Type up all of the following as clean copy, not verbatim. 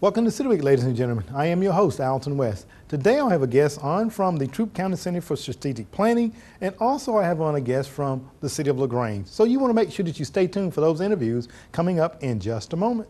Welcome to City Week, ladies and gentlemen. I am your host, Alton West. Today I'll have a guest on from the Troup County Center for Strategic Planning, and also I have on a guest from the City of LaGrange. So you want to make sure that you stay tuned for those interviews coming up in just a moment.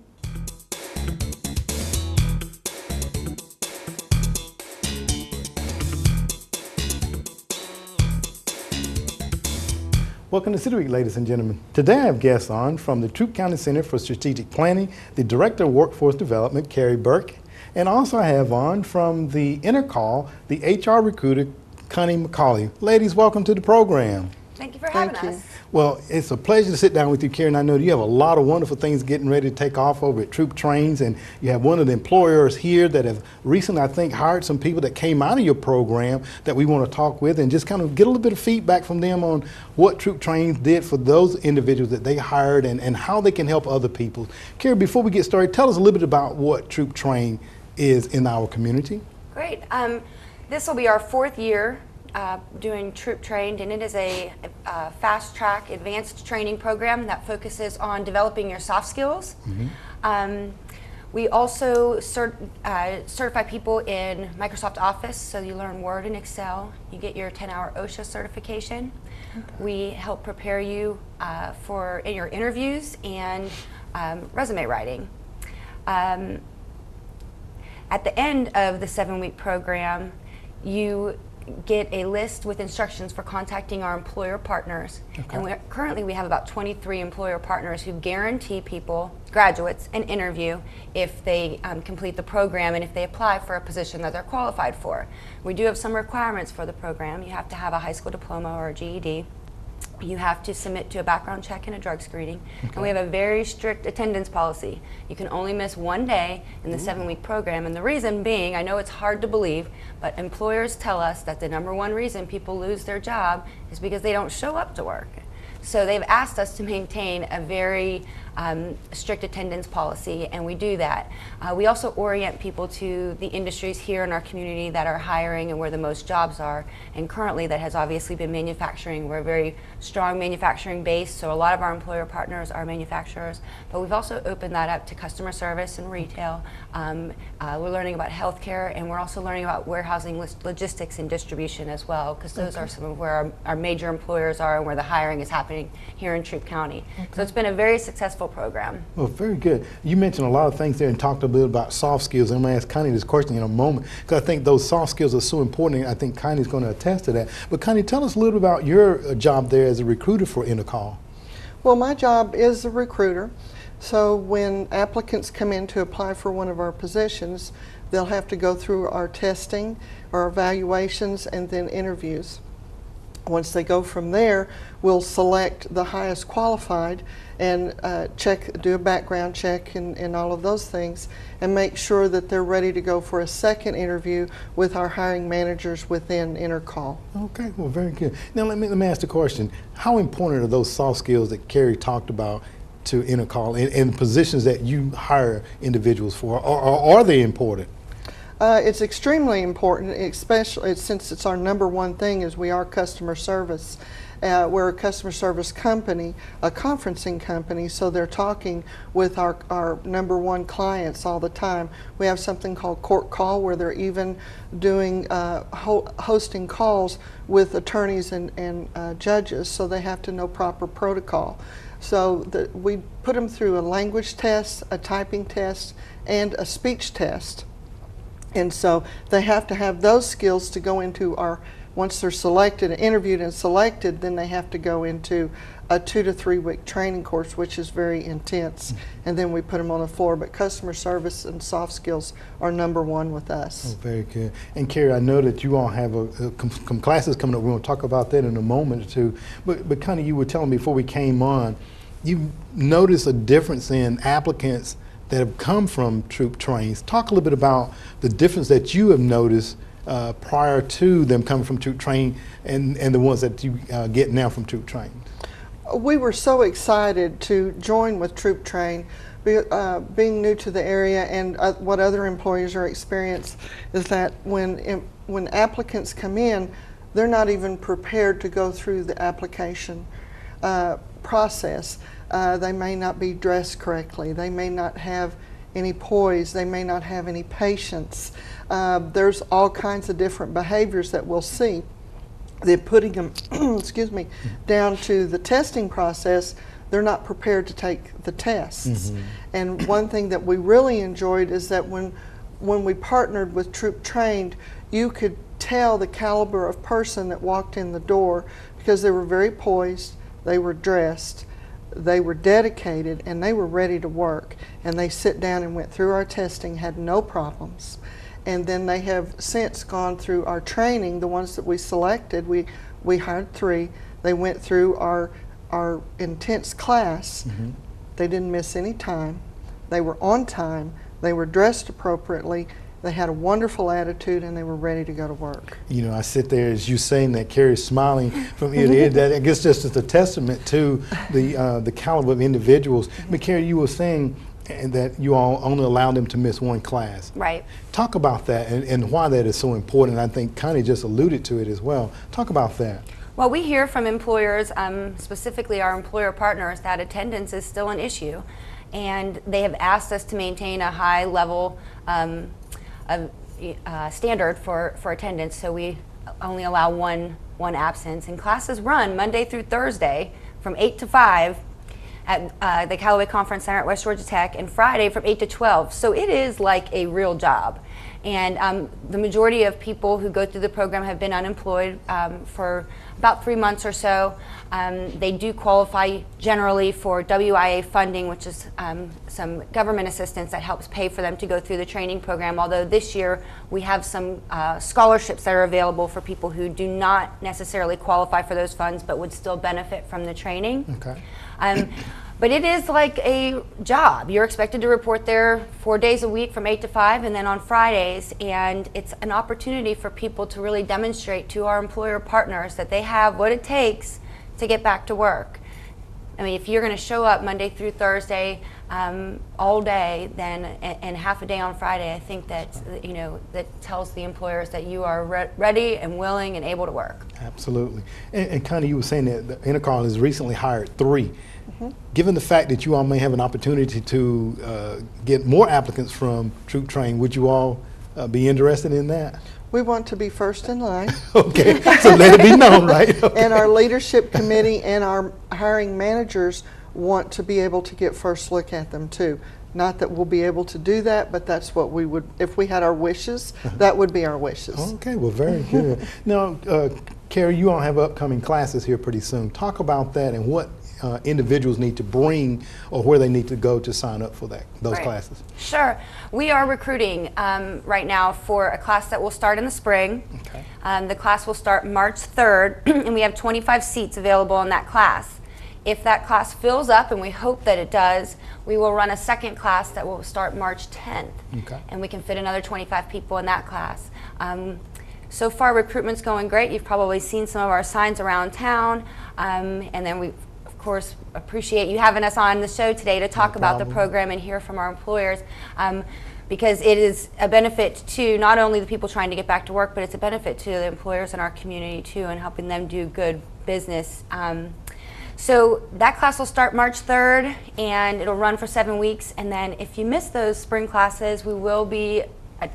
Welcome to City Week, ladies and gentlemen. Today I have guests on from the Troup County Center for Strategic Planning, the Director of Workforce Development, Carrie Burke, and also I have on from the Intercall, the HR recruiter, Connie McCauley. Ladies, welcome to the program. Thank you for having us. Well, it's a pleasure to sit down with you, Carrie, and I know you have a lot of wonderful things getting ready to take off over at Troup Trains, and you have one of the employers here that have recently, I think, hired some people that came out of your program that we want to talk with and just kind of get a little bit of feedback from them on what Troup Trains did for those individuals that they hired and how they can help other people. Carrie, before we get started, tell us a little bit about what Troup Train is in our community. Great. This will be our fourth year doing Troup Trained, and it is a fast track advanced training program that focuses on developing your soft skills. We also certify people in Microsoft Office, so you learn Word and Excel. You get your 10-hour OSHA certification. Okay. We help prepare you for your interviews and resume writing. At the end of the 7-week program, you get a list with instructions for contacting our employer partners. Okay. And currently we have about 23 employer partners who guarantee people, graduates, an interview if they complete the program and if they apply for a position that they're qualified for. We do have some requirements for the program. You have to have a high school diploma or a GED. You have to submit to a background check and a drug screening. Okay. And we have a very strict attendance policy. You can only miss one day in the 7-week program, and the reason being, I know it's hard to believe, but employers tell us that the #1 reason people lose their job is because they don't show up to work. So they've asked us to maintain a very strict attendance policy, and we do that. We also orient people to the industries here in our community that are hiring and where the most jobs are, and currently that has obviously been manufacturing. We're a very strong manufacturing base, so a lot of our employer partners are manufacturers, but we've also opened that up to customer service and retail. We're learning about healthcare, and we're also learning about warehousing, logistics, and distribution as well, because those are some of where our major employers are and where the hiring is happening here in Troup County. Okay. So it's been a very successful program. Well, very good. You mentioned a lot of things there and talked a bit about soft skills. I'm going to ask Connie this question in a moment because I think those soft skills are so important, and I think Connie's going to attest to that. But Connie, tell us a little bit about your job there as a recruiter for Intercall. Well, my job is a recruiter. So when applicants come in to apply for one of our positions, they'll have to go through our testing, our evaluations, and then interviews. Once they go from there, we'll select the highest qualified and do a background check and all of those things, and make sure that they're ready to go for a second interview with our hiring managers within Intercall. Okay, well, very good. Now let me ask the question: how important are those soft skills that Carrie talked about to Intercall in positions that you hire individuals for, or are they important? It's extremely important, especially since it's our #1 thing is we are customer service. We're a customer service company, a conferencing company, so they're talking with our #1 clients all the time. We have something called Court Call, where they're even doing hosting calls with attorneys and judges, so they have to know proper protocol. So we put them through a language test, a typing test, and a speech test. And so they have to have those skills to go into once they're selected, interviewed and selected, then they have to go into a 2 to 3 week training course, which is very intense. And then we put them on the floor. But customer service and soft skills are #1 with us. Oh, very good. And Carrie, I know that you all have some classes coming up. We're going to talk about that in a moment or two. But Connie, you were telling me before we came on, you noticed a difference in applicants that have come from Troup Trains. Talk a little bit about the difference that you have noticed prior to them coming from Troup Train and the ones that you get now from Troup Train. We were so excited to join with Troup Train. Being new to the area, and what other employers are experiencing is that when applicants come in, they're not even prepared to go through the application process. They may not be dressed correctly. They may not have any poise. They may not have any patience. There's all kinds of different behaviors that we'll see. They're putting them, excuse me, down to the testing process. They're not prepared to take the tests. And one thing that we really enjoyed is that when we partnered with Troop Trained, you could tell the caliber of person that walked in the door because they were very poised, they were dressed, they were dedicated, and they were ready to work. And they sit down and went through our testing, had no problems. And then they have since gone through our training. The ones that we selected, we hired 3. They went through our intense class. They didn't miss any time. They were on time. They were dressed appropriately. They had a wonderful attitude, and they were ready to go to work. You know, I sit there as you saying that, Carrie, smiling from ear to ear. That I guess just as a testament to the caliber of individuals. But Carrie, you were saying that you all only allowed them to miss 1 class. Right. Talk about that and why that is so important. I think Connie just alluded to it as well. Talk about that. Well, we hear from employers, specifically our employer partners, that attendance is still an issue. And they have asked us to maintain a high level standard for attendance, so we only allow one absence. And classes run Monday through Thursday from 8 to 5 at the Callaway Conference Center at West Georgia Tech, and Friday from 8 to 12. So it is like a real job. And the majority of people who go through the program have been unemployed for about 3 months or so. They do qualify generally for WIA funding, which is some government assistance that helps pay for them to go through the training program. Although this year we have some scholarships that are available for people who do not necessarily qualify for those funds but would still benefit from the training. Okay. But it is like a job. You're expected to report there 4 days a week from 8 to 5 and then on Fridays, and it's an opportunity for people to really demonstrate to our employer partners that they have what it takes to get back to work. I mean, if you're going to show up Monday through Thursday all day, then and half a day on Friday, I think that that tells the employers that you are ready and willing and able to work. Absolutely. And Connie, you were saying that the Intercol has recently hired 3. Given the fact that you all may have an opportunity to get more applicants from Troop Train, would you all be interested in that? We want to be first in line. Okay, so let it be known, right? Okay. And our leadership committee and our hiring managers want to be able to get first look at them too. Not that we'll be able to do that, but that's what we would, if we had our wishes, that would be our wishes. Okay, well, very good. Now, Carrie, you all have upcoming classes here pretty soon. Talk about that and what individuals need to bring or where they need to go to sign up for those classes. Sure. We are recruiting right now for a class that will start in the spring. Okay. The class will start March 3rd, and we have 25 seats available in that class. If that class fills up, and we hope that it does, we will run a second class that will start March 10th. Okay. And we can fit another 25 people in that class. So far, recruitment's going great. You've probably seen some of our signs around town, and then we of course appreciate you having us on the show today to talk about the program and hear from our employers, because it is a benefit to not only the people trying to get back to work, but it's a benefit to the employers in our community too, and helping them do good business. So that class will start March 3rd, and it'll run for 7 weeks, and then if you miss those spring classes, we will be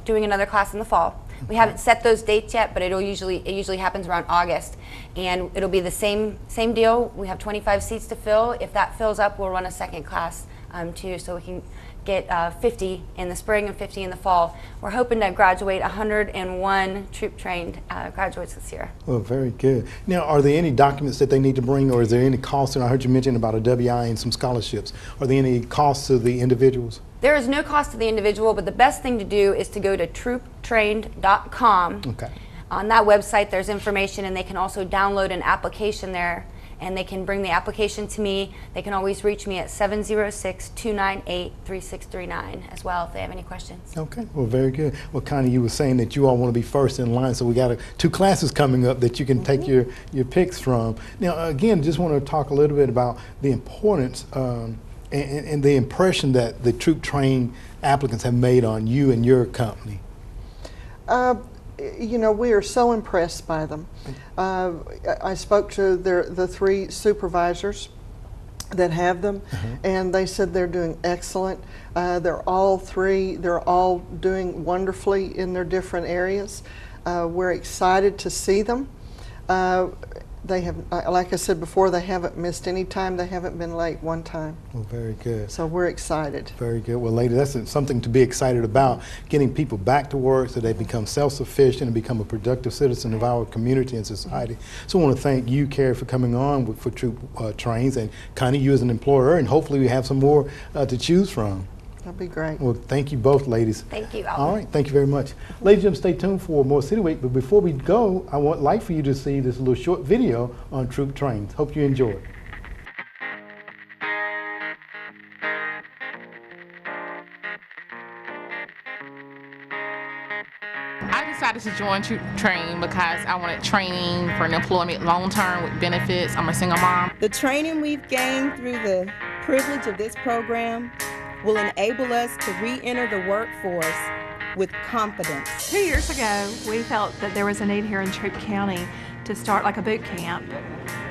doing another class in the fall. We haven't set those dates yet, but it usually happens around August, and it'll be the same deal. We have 25 seats to fill. If that fills up, we'll run a second class too, so we can get 50 in the spring and 50 in the fall. We're hoping to graduate 101 troop-trained graduates this year. Well, very good. Now, are there any documents that they need to bring, or is there any cost? And I heard you mention about a WI and some scholarships. Are there any costs to the individuals? There is no cost to the individual, but the best thing to do is to go to trooptrained.com. Okay. On that website, there's information, and they can also download an application there, and they can bring the application to me. They can always reach me at 706-298-3639 as well if they have any questions. Okay, well, very good. Well, Connie, you were saying that you all want to be first in line, so we got 2 classes coming up that you can take your picks from. Now, again, just want to talk a little bit about the importance and the impression that the troop-trained applicants have made on you and your company. You know, we are so impressed by them. I spoke to the 3 supervisors, that have them, and they said they're doing excellent. They're all doing wonderfully in their different areas. We're excited to see them. They have, like I said before, they haven't missed any time. They haven't been late one time. Well, very good. So we're excited. Very good. Well, lady, that's something to be excited about, getting people back to work so they become self-sufficient and become a productive citizen of our community and society. So I want to thank you, Carrie, for coming on for Troop Trains, and Connie, you as an employer, and hopefully we have some more to choose from. That'd be great. Well, thank you both, ladies. Thank you, Alton. All right, thank you very much. Ladies and gentlemen, stay tuned for more City Week, but before we go, I would like for you to see this little short video on Troop Trains. Hope you enjoy it. I decided to join Troop Train because I wanted training for an employment long-term with benefits. I'm a single mom. The training we've gained through the privilege of this program will enable us to re-enter the workforce with confidence. 2 years ago, we felt that there was a need here in Troup County to start like a boot camp,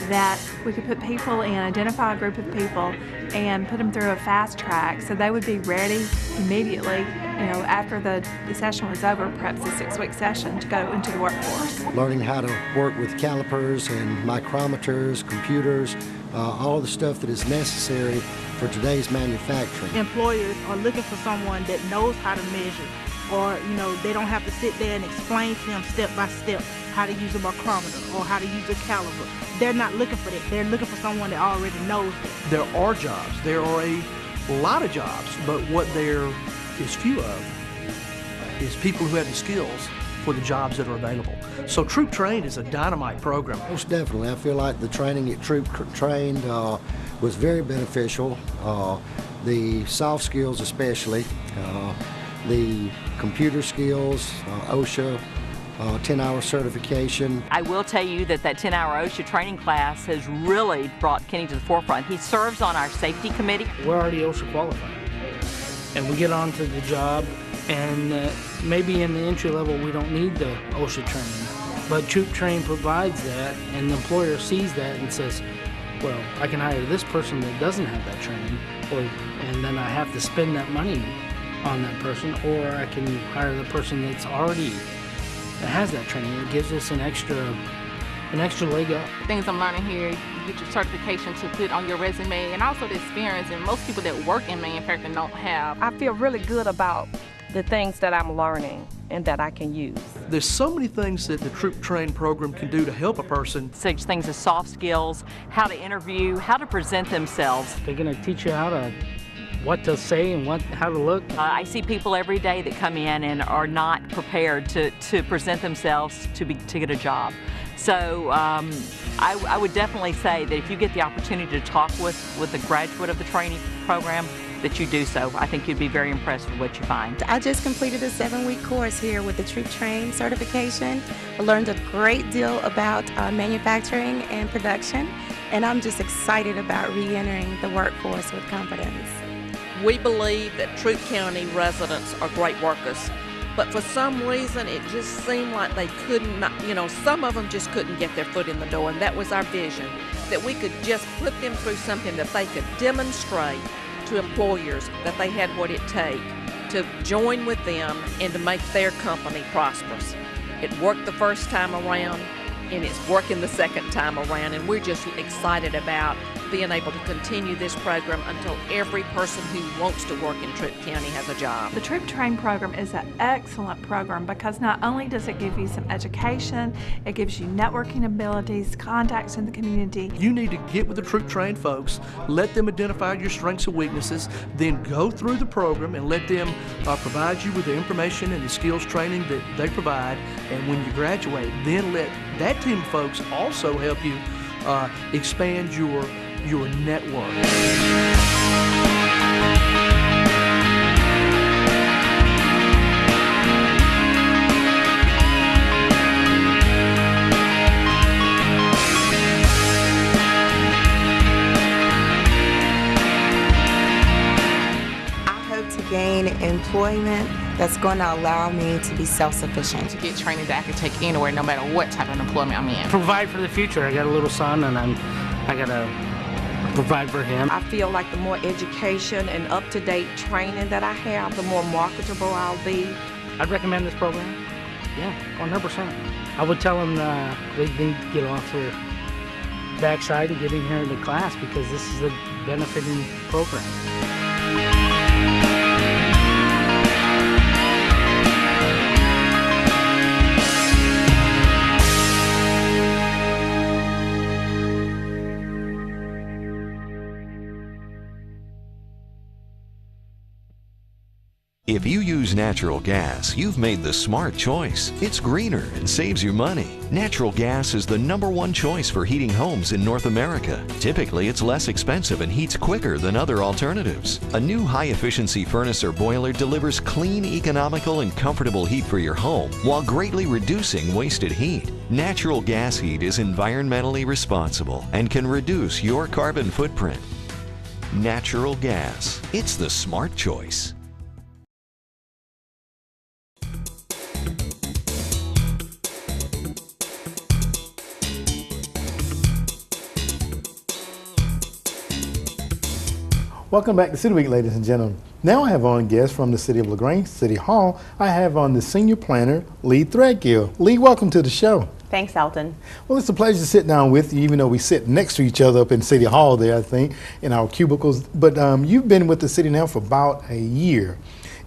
that we could put people in, identify a group of people, and put them through a fast track so they would be ready immediately, after the session was over, perhaps a 6-week session, to go into the workforce. Learning how to work with calipers and micrometers, computers, all the stuff that is necessary for today's manufacturing. Employers are looking for someone that knows how to measure, or they don't have to sit there and explain to them step by step how to use a micrometer or how to use a caliper. They're not looking for that. They're looking for someone that already knows that. There are jobs. There are a lot of jobs, but what there is few of is people who have the skills for the jobs that are available. So Troop Trained is a dynamite program. Most definitely. I feel like the training at Troop Trained was very beneficial. The soft skills especially, the computer skills, OSHA, 10-hour certification. I will tell you that 10-hour OSHA training class has really brought Kenny to the forefront. He serves on our safety committee. We're already OSHA qualified, and we get onto the job, and maybe in the entry level we don't need the OSHA training, but Troop Train provides that, and the employer sees that and says, well, I can hire this person that doesn't have that training, and then I have to spend that money on that person, or I can hire the person that has that training. It gives us an extra leg up. Things I'm learning here, you get your certification to put on your resume, and also the experience, and most people that work in manufacturing don't have. I feel really good about the things that I'm learning and that I can use. There's so many things that the Troop Train program can do to help a person. Such things as soft skills, how to interview, how to present themselves. They're going to teach you what to say and how to look. I see people every day that come in and are not prepared to present themselves to get a job. So I would definitely say that if you get the opportunity to talk with a graduate of the training program, that you do so. I think you'd be very impressed with what you find. I just completed a 7-week course here with the Troop Train certification. I learned a great deal about manufacturing and production, and I'm just excited about re-entering the workforce with confidence. We believe that Troop County residents are great workers, but for some reason it just seemed like they couldn't, some of them just couldn't get their foot in the door, and that was our vision, that we could just put them through something that they could demonstrate to employers that they had what it takes to join with them and to make their company prosperous. It worked the first time around, and it's working the second time around, and we're just excited about being able to continue this program until every person who wants to work in Troop County has a job. The Troop Train program is an excellent program because not only does it give you some education, it gives you networking abilities, contacts in the community. You need to get with the Troop Trained folks, let them identify your strengths and weaknesses, then go through the program and let them provide you with the information and the skills training that they provide, and when you graduate, then let that team of folks also help you expand your network. Gain employment that's going to allow me to be self-sufficient. To get training that I can take anywhere, no matter what type of employment I'm in. Provide for the future. I got a little son, and I got to provide for him. I feel like the more education and up-to-date training that I have, the more marketable I'll be. I'd recommend this program. Yeah, 100%. I would tell them they need to get off their backside and get in here to class because this is a benefiting program. If you use natural gas, you've made the smart choice. It's greener and saves you money. Natural gas is the #1 choice for heating homes in North America. Typically, it's less expensive and heats quicker than other alternatives. A new high-efficiency furnace or boiler delivers clean, economical, and comfortable heat for your home while greatly reducing wasted heat. Natural gas heat is environmentally responsible and can reduce your carbon footprint. Natural gas. It's the smart choice. Welcome back to City Week, ladies and gentlemen. Now I have on guests from the City of LaGrange, City Hall. I have on the senior planner, Lee Threadgill. Lee, welcome to the show. Thanks, Alton. Well, it's a pleasure to sit down with you, even though we sit next to each other up in City Hall there, I think, in our cubicles. But you've been with the city now for about a year.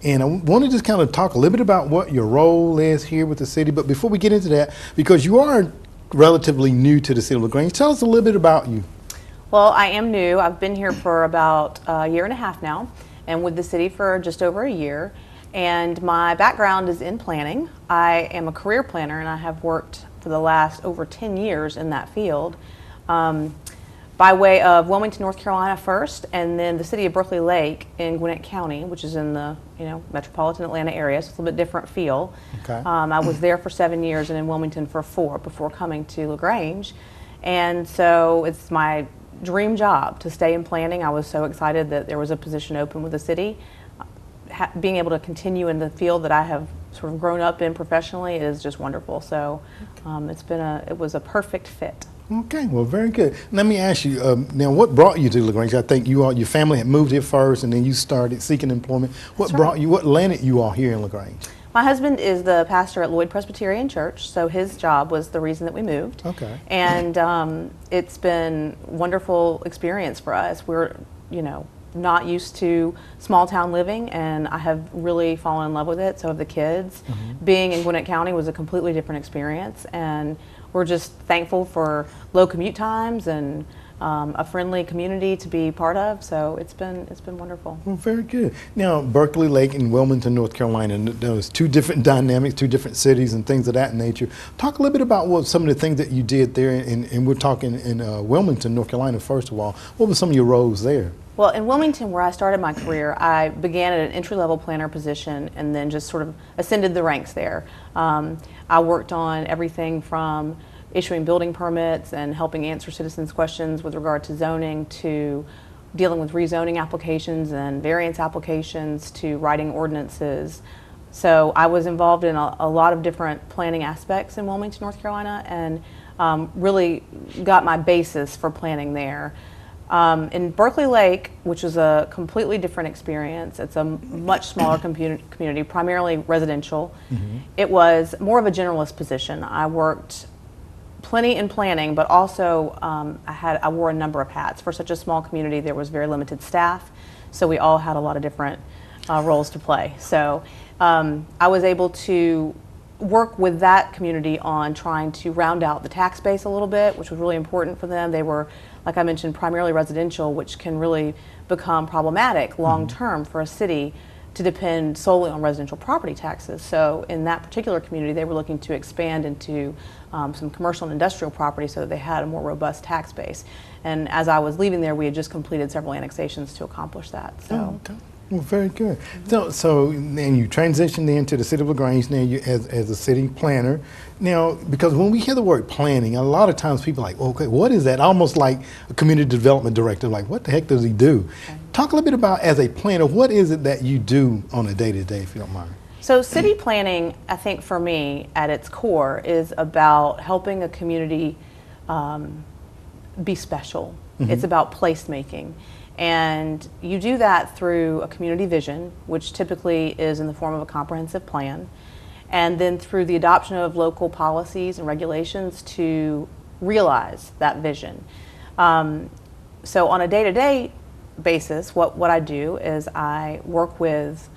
And I want to just kind of talk a little bit about what your role is here with the city. But before we get into that, because you are relatively new to the City of LaGrange, tell us a little bit about you. Well, I am new. I've been here for about a year and a half now, and with the city for just over a year. And my background is in planning. I am a career planner, and I have worked for the last over 10 years in that field. By way of Wilmington, North Carolina first, and then the city of Berkeley Lake in Gwinnett County, which is in the metropolitan Atlanta area, so it's a little bit different feel. Okay. I was there for 7 years and in Wilmington for 4 before coming to LaGrange. And so it's my dream job to stay in planning. I was so excited that there was a position open with the city. Being able to continue in the field that I have sort of grown up in professionally is just wonderful. So it was a perfect fit. Okay, well, very good. Let me ask you, now what brought you to LaGrange? I think your family had moved here first and then you started seeking employment. What landed you all here in LaGrange? My husband is the pastor at Lloyd Presbyterian Church, so his job was the reason that we moved. Okay. And it's been a wonderful experience for us. We're, not used to small town living, and I have really fallen in love with it. So have the kids. Mm-hmm. Being in Gwinnett County was a completely different experience, and we're just thankful for low commute times and a friendly community to be part of. So it's been wonderful. Well, very good. Now, Berkeley Lake and Wilmington, North Carolina, those two different dynamics, two different cities and things of that nature. Talk a little bit about some of the things that you did there, and we're talking in Wilmington, North Carolina, first of all. What were some of your roles there? Well, in Wilmington, where I started my career, I began at an entry-level planner position and then just sort of ascended the ranks there. I worked on everything from issuing building permits and helping answer citizens' questions with regard to zoning, to dealing with rezoning applications and variance applications, to writing ordinances. So I was involved in a lot of different planning aspects in Wilmington, North Carolina, and really got my basis for planning there. In Berkeley Lake, which is a completely different experience, it's a much smaller community, primarily residential. Mm-hmm. It was more of a generalist position. I worked plenty in planning, but also I wore a number of hats. For such a small community, there was very limited staff, so we all had a lot of different roles to play. So I was able to work with that community on trying to round out the tax base a little bit, which was really important for them. They were, like I mentioned, primarily residential, which can really become problematic long-term for a city to depend solely on residential property taxes. So in that particular community, they were looking to expand into some commercial and industrial property so that they had a more robust tax base. And as I was leaving there, we had just completed several annexations to accomplish that. So. Oh, okay. Well, very good. So then you transitioned into the City of LaGrange now as a city planner. Now, because when we hear the word planning, a lot of times people are like, okay, what is that? Almost like a community development director, like what the heck does he do? Okay. Talk a little bit about, as a planner, what is it that you do on a day-to-day, if you don't mind? So city planning, I think for me, at its core, is about helping a community be special It's about placemaking. And you do that through a community vision, which typically is in the form of a comprehensive plan, and then through the adoption of local policies and regulations to realize that vision. So on a day-to-day basis, what I do is I work with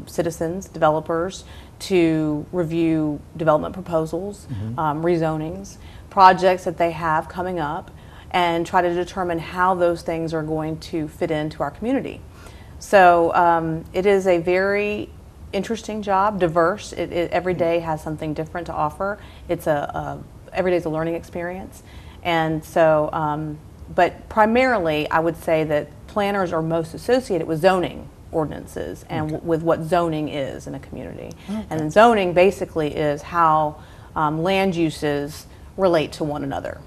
citizens, developers, to review development proposals, rezonings, projects that they have coming up, and try to determine how those things are going to fit into our community. So it is a very interesting job, diverse. Every day has something different to offer. It's every day is a learning experience. And so, but primarily I would say that planners are most associated with zoning ordinances and with what zoning is in a community. And zoning basically is how land uses relate to one another.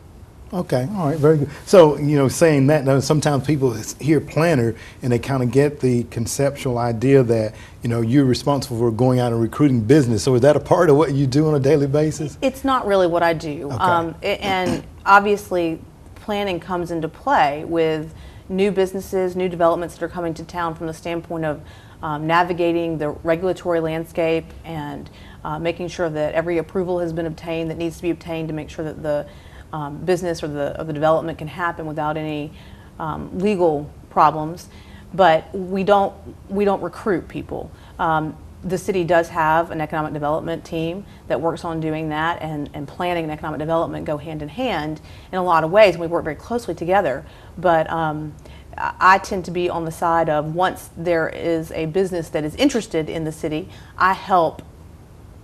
Okay, all right, very good. So, saying that, now, sometimes people hear planner and they kind of get the conceptual idea that, you're responsible for going out and recruiting business. So is that a part of what you do on a daily basis? It's not really what I do. Okay. And obviously, planning comes into play with new businesses, new developments that are coming to town from the standpoint of navigating the regulatory landscape and making sure that every approval has been obtained that needs to be obtained to make sure that the business or the development can happen without any legal problems. But we don't recruit people. The city does have an economic development team that works on doing that, and planning and economic development go hand in hand in a lot of ways, and we work very closely together. But I tend to be on the side of, once there is a business that is interested in the city, I help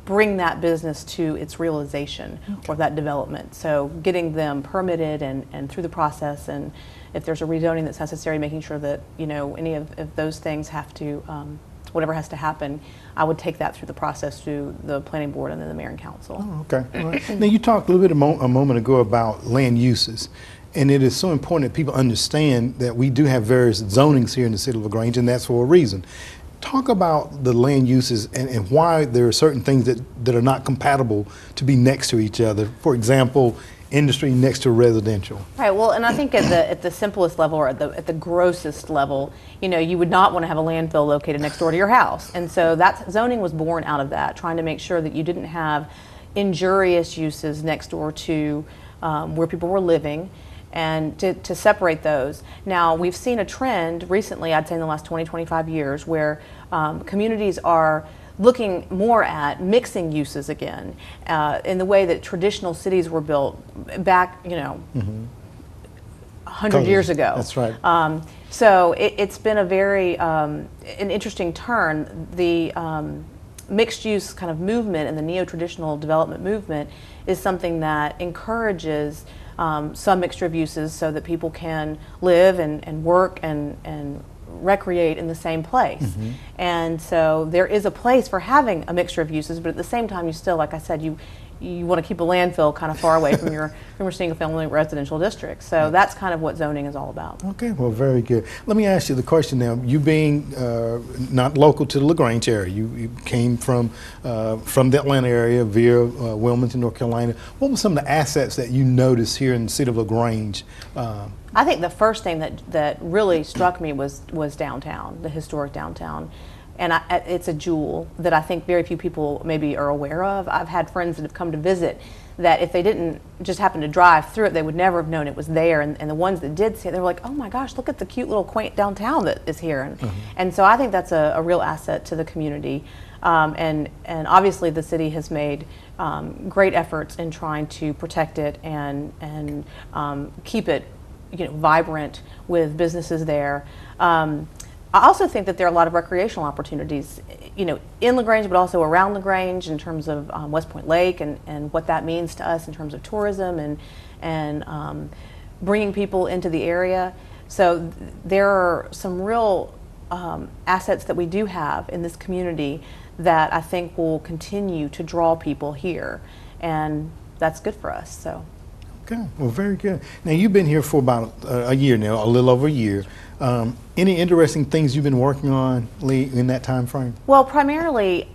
bring that business to its realization or that development. So getting them permitted and through the process, and if there's a rezoning that's necessary, making sure that any of those things have to, whatever has to happen, I would take that through the process through the planning board and then the mayor and council. Oh, okay. All right. Now, you talked a little bit a moment ago about land uses. And it is so important that people understand that we do have various zonings here in the city of LaGrange, and that's for a reason. Talk about the land uses and why there are certain things that are not compatible to be next to each other. For example, industry next to residential. Right. Well, and I think at the simplest level, or at the grossest level, you would not want to have a landfill located next door to your house. And so that zoning was born out of that, trying to make sure that you didn't have injurious uses next door to where people were living, and to separate those. Now, we've seen a trend recently, I'd say in the last 20-25 years, where communities are looking more at mixing uses again, in the way that traditional cities were built back, 100 years ago. That's right. So it's been a very an interesting turn. The mixed use kind of movement and the neo-traditional development movement is something that encourages some mixture of uses so that people can live and work and recreate in the same place. And so there is a place for having a mixture of uses, but at the same time you still, like I said, you want to keep a landfill kind of far away from your single family residential district. So that's kind of what zoning is all about. Okay, well, very good. Let me ask you the question now. You being not local to the LaGrange area, you came from the Atlanta area via Wilmington, North Carolina. What were some of the assets that you noticed here in the city of LaGrange? I think the first thing that really struck me was downtown, the historic downtown. And it's a jewel that I think very few people maybe are aware of. I've had friends that have come to visit that if they didn't just happen to drive through it, they would never have known it was there. And the ones that did see it, they were like, oh my gosh, look at the cute little quaint downtown that is here. And so I think that's a real asset to the community. And obviously the city has made great efforts in trying to protect it and keep it vibrant with businesses there. I also think that there are a lot of recreational opportunities, in LaGrange, but also around LaGrange in terms of West Point Lake and what that means to us in terms of tourism and bringing people into the area. So there are some real assets that we do have in this community that I think will continue to draw people here, and that's good for us. So. Okay, well, very good. Now, you've been here for about a year now, a little over a year. Any interesting things you've been working on, Lee, in that time frame? Well, primarily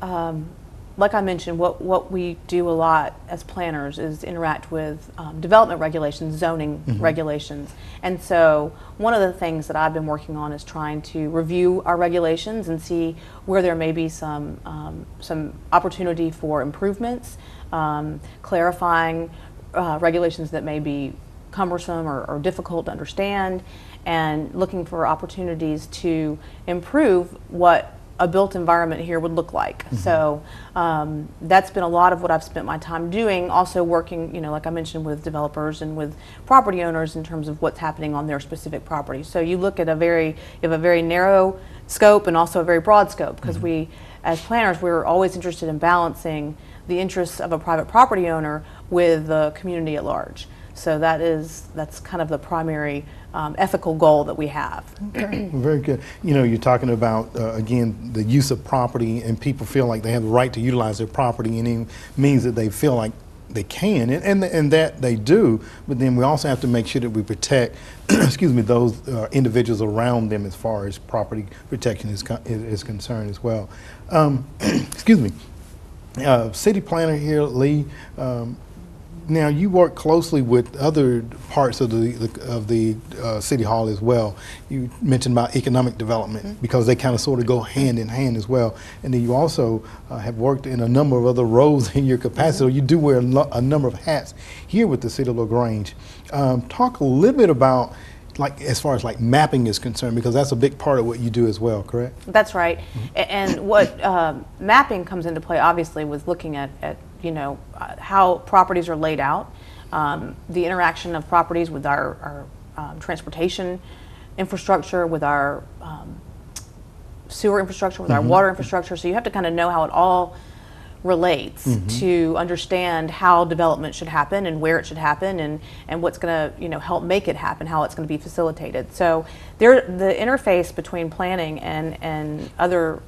like I mentioned, what we do a lot as planners is interact with development regulations, zoning regulations. And so one of the things that I've been working on is trying to review our regulations and see where there may be some opportunity for improvements, clarifying regulations that may be cumbersome or difficult to understand, and looking for opportunities to improve what a built environment here would look like. So that's been a lot of what I've spent my time doing, also working, like I mentioned, with developers and with property owners in terms of what's happening on their specific property. So you look at you have a very narrow scope and also a very broad scope, because we, as planners, we're always interested in balancing the interests of a private property owner with the community at large. So that's kind of the primary ethical goal that we have. Okay, very good. You're talking about, again, the use of property, and people feel like they have the right to utilize their property, and it means that they feel like they can, and that they do, but then we also have to make sure that we protect, excuse me, those individuals around them as far as property protection is concerned as well. Excuse me. City planner here, Lee. Now you work closely with other parts of the City Hall as well. You mentioned about economic development, because they kind of sort of go hand in hand as well. And then you also have worked in a number of other roles in your capacity. So you do wear a number of hats here with the City of LaGrange. Talk a little bit about, as far as mapping is concerned, because that's a big part of what you do as well, correct? That's right. And what mapping comes into play, obviously, with looking at how properties are laid out, the interaction of properties with our transportation infrastructure, with our sewer infrastructure, with our water infrastructure. So you have to kind of know how it all relates to understand how development should happen and where it should happen, and what's going to help make it happen, how it's going to be facilitated. So the interface between planning and other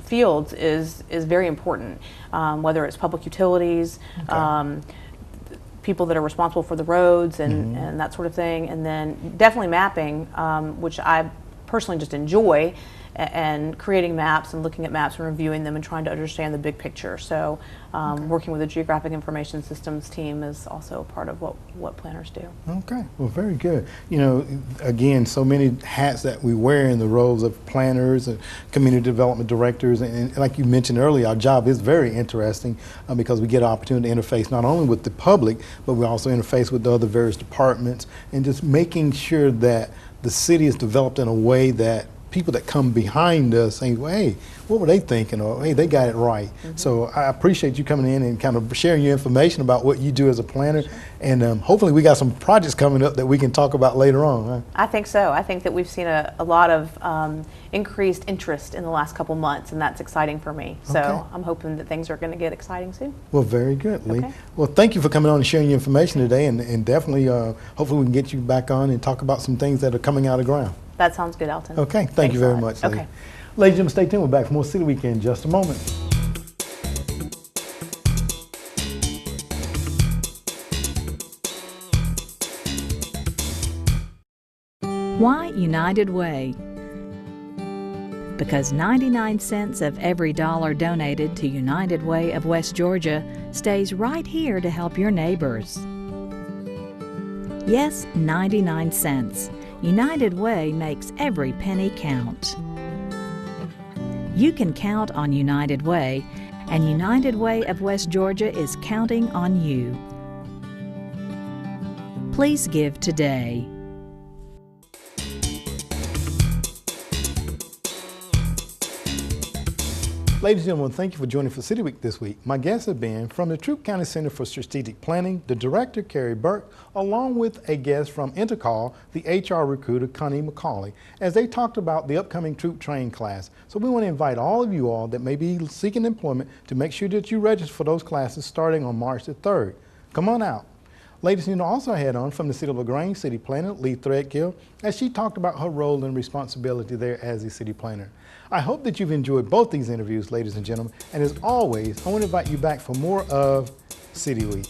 fields is very important, whether it's public utilities, people that are responsible for the roads and that sort of thing, and then definitely mapping, which I personally just enjoy, and creating maps and looking at maps and reviewing them and trying to understand the big picture. So working with the Geographic Information Systems team is also a part of what planners do. Okay, well, very good. Again, so many hats that we wear in the roles of planners and community development directors, and like you mentioned earlier, our job is very interesting because we get an opportunity to interface not only with the public, but we also interface with the other various departments, and just making sure that the city is developed in a way that people that come behind us say, well, hey, what were they thinking? Or, hey, they got it right. So I appreciate you coming in and kind of sharing your information about what you do as a planner. And hopefully we got some projects coming up that we can talk about later on. Right? I think so. I think that we've seen a lot of increased interest in the last couple months, and that's exciting for me. So I'm hoping that things are going to get exciting soon. Well, very good, Lee. Well, thank you for coming on and sharing your information today, and definitely, hopefully we can get you back on and talk about some things that are coming out of the ground. That sounds good, Alton. Okay, thank you very much, Lee. Okay. Ladies and gentlemen, stay tuned. We're back for more City Week in just a moment. Why United Way? Because 99 cents of every dollar donated to United Way of West Georgia stays right here to help your neighbors. Yes, 99 cents. United Way makes every penny count. You can count on United Way, and United Way of West Georgia is counting on you. Please give today. Ladies and gentlemen, thank you for joining for City Week this week. My guests have been from the Troup County Center for Strategic Planning, the director, Carrie Burke, along with a guest from Intercall, the HR recruiter, Connie McCauley, as they talked about the upcoming Troup Train class. So we want to invite all of you all that may be seeking employment to make sure that you register for those classes starting on March the 3rd. Come on out. Ladies and gentlemen, also had on from the City of LaGrange City Planner, Lee Threadgill, as she talked about her role and responsibility there as a city planner. I hope that you've enjoyed both these interviews, ladies and gentlemen, and as always, I want to invite you back for more of City Week.